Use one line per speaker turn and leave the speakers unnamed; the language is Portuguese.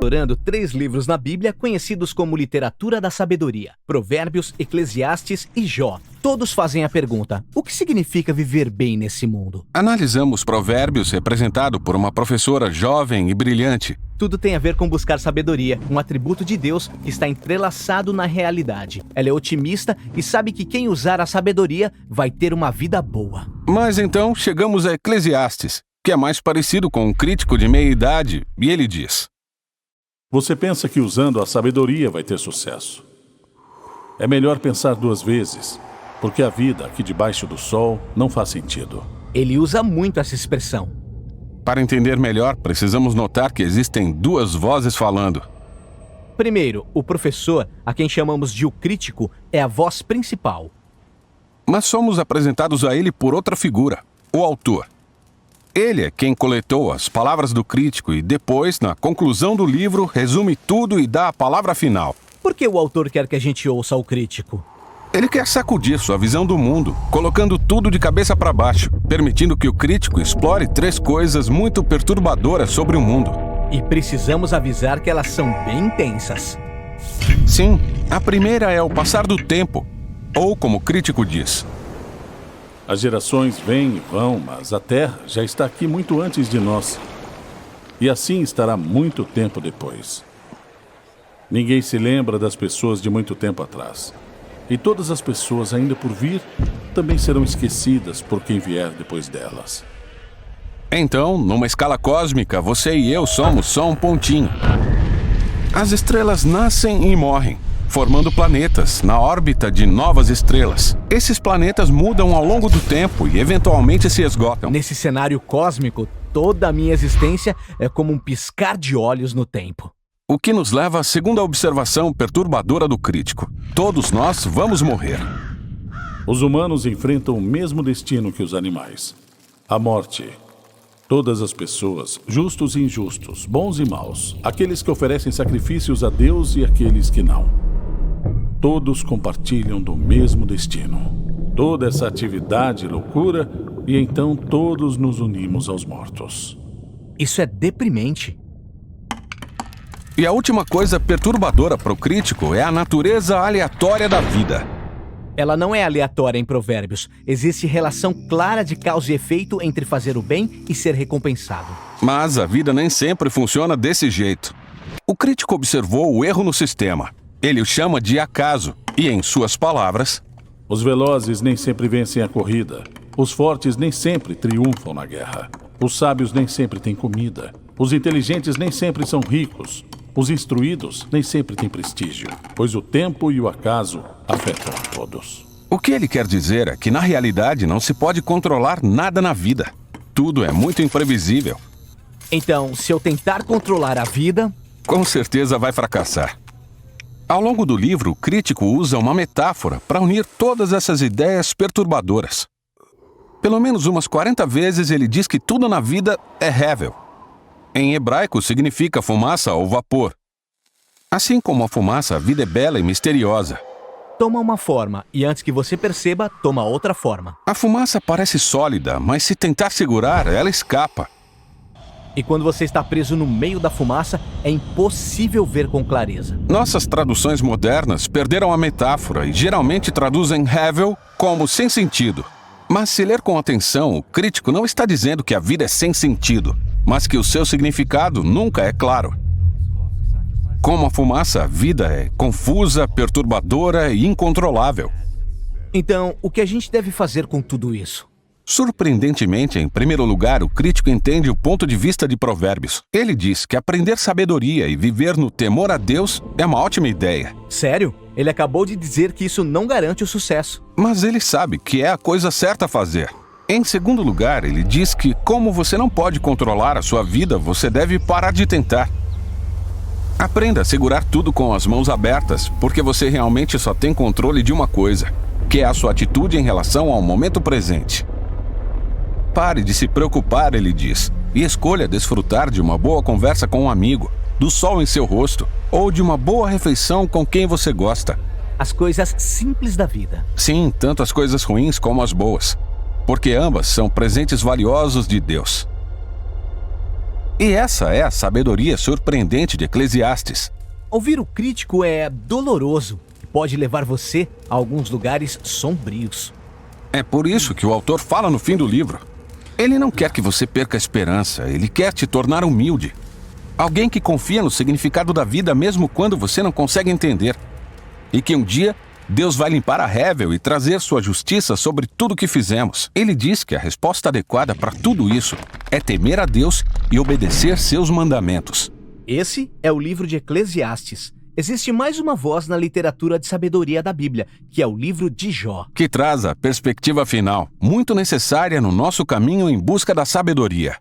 explorando 3 livros na Bíblia conhecidos como literatura da sabedoria: Provérbios, Eclesiastes e Jó. Todos fazem a pergunta: o que significa viver bem nesse mundo?
Analisamos Provérbios representado por uma professora jovem e brilhante.
Tudo tem a ver com buscar sabedoria, um atributo de Deus que está entrelaçado na realidade. Ela é otimista e sabe que quem usar a sabedoria vai ter uma vida boa.
Mas então chegamos a Eclesiastes, que é mais parecido com um crítico de meia-idade, e ele diz:
Você pensa que usando a sabedoria vai ter sucesso. É melhor pensar 2 vezes, porque a vida aqui debaixo do sol não faz sentido.
Ele usa muito essa expressão.
Para entender melhor, precisamos notar que existem 2 vozes falando.
Primeiro, o professor, a quem chamamos de o crítico, é a voz principal.
Mas somos apresentados a ele por outra figura, o autor. Ele é quem coletou as palavras do crítico e depois, na conclusão do livro, resume tudo e dá a palavra final.
Por que o autor quer que a gente ouça o crítico?
Ele quer sacudir sua visão do mundo, colocando tudo de cabeça para baixo, permitindo que o crítico explore 3 coisas muito perturbadoras sobre o mundo.
E precisamos avisar que elas são bem intensas.
Sim, a primeira é o passar do tempo, ou como o crítico diz:
As gerações vêm e vão, mas a Terra já está aqui muito antes de nós. E assim estará muito tempo depois. Ninguém se lembra das pessoas de muito tempo atrás. E todas as pessoas ainda por vir também serão esquecidas por quem vier depois delas.
Então, numa escala cósmica, você e eu somos só um pontinho. As estrelas nascem e morrem, formando planetas na órbita de novas estrelas. Esses planetas mudam ao longo do tempo e eventualmente se esgotam.
Nesse cenário cósmico, toda a minha existência é como um piscar de olhos no tempo.
O que nos leva à segunda observação perturbadora do crítico: todos nós vamos morrer.
Os humanos enfrentam o mesmo destino que os animais: a morte. Todas as pessoas, justos e injustos, bons e maus, aqueles que oferecem sacrifícios a Deus e aqueles que não. Todos compartilham do mesmo destino. Toda essa atividade e loucura, e então todos nos unimos aos mortos.
Isso é deprimente.
E a última coisa perturbadora para o crítico é a natureza aleatória da vida.
Ela não é aleatória em Provérbios. Existe relação clara de causa e efeito entre fazer o bem e ser recompensado.
Mas a vida nem sempre funciona desse jeito. O crítico observou o erro no sistema. Ele o chama de acaso e, em suas palavras:
Os velozes nem sempre vencem a corrida. Os fortes nem sempre triunfam na guerra. Os sábios nem sempre têm comida. Os inteligentes nem sempre são ricos. Os instruídos nem sempre têm prestígio, pois o tempo e o acaso afetam a todos.
O que ele quer dizer é que, na realidade, não se pode controlar nada na vida. Tudo é muito imprevisível.
Então, se eu tentar controlar a vida,
com certeza vai fracassar. Ao longo do livro, o crítico usa uma metáfora para unir todas essas ideias perturbadoras. Pelo menos umas 40 vezes ele diz que tudo na vida é hevel. Em hebraico significa fumaça ou vapor. Assim como a fumaça, a vida é bela e misteriosa.
Toma uma forma e antes que você perceba, toma outra forma.
A fumaça parece sólida, mas se tentar segurar, ela escapa.
E quando você está preso no meio da fumaça, é impossível ver com clareza.
Nossas traduções modernas perderam a metáfora e geralmente traduzem hevel como sem sentido. Mas se ler com atenção, o crítico não está dizendo que a vida é sem sentido, mas que o seu significado nunca é claro. Como a fumaça, a vida é confusa, perturbadora e incontrolável.
Então, o que a gente deve fazer com tudo isso?
Surpreendentemente, em primeiro lugar, o crítico entende o ponto de vista de Provérbios. Ele diz que aprender sabedoria e viver no temor a Deus é uma ótima ideia.
Sério? Ele acabou de dizer que isso não garante o sucesso.
Mas ele sabe que é a coisa certa a fazer. Em segundo lugar, ele diz que, como você não pode controlar a sua vida, você deve parar de tentar. Aprenda a segurar tudo com as mãos abertas, porque você realmente só tem controle de uma coisa, que é a sua atitude em relação ao momento presente. Pare de se preocupar, ele diz, e escolha desfrutar de uma boa conversa com um amigo, do sol em seu rosto, ou de uma boa refeição com quem você gosta.
As coisas simples da vida.
Sim, tanto as coisas ruins como as boas, porque ambas são presentes valiosos de Deus. E essa é a sabedoria surpreendente de Eclesiastes.
Ouvir o crítico é doloroso e pode levar você a alguns lugares sombrios.
É por isso que o autor fala no fim do livro. Ele não quer que você perca a esperança, ele quer te tornar humilde. Alguém que confia no significado da vida mesmo quando você não consegue entender. E que um dia Deus vai limpar a Hevel e trazer sua justiça sobre tudo que fizemos. Ele diz que a resposta adequada para tudo isso é temer a Deus e obedecer seus mandamentos.
Esse é o livro de Eclesiastes. Existe mais uma voz na literatura de sabedoria da Bíblia, que é o livro de Jó.
Que traz a perspectiva final, muito necessária no nosso caminho em busca da sabedoria.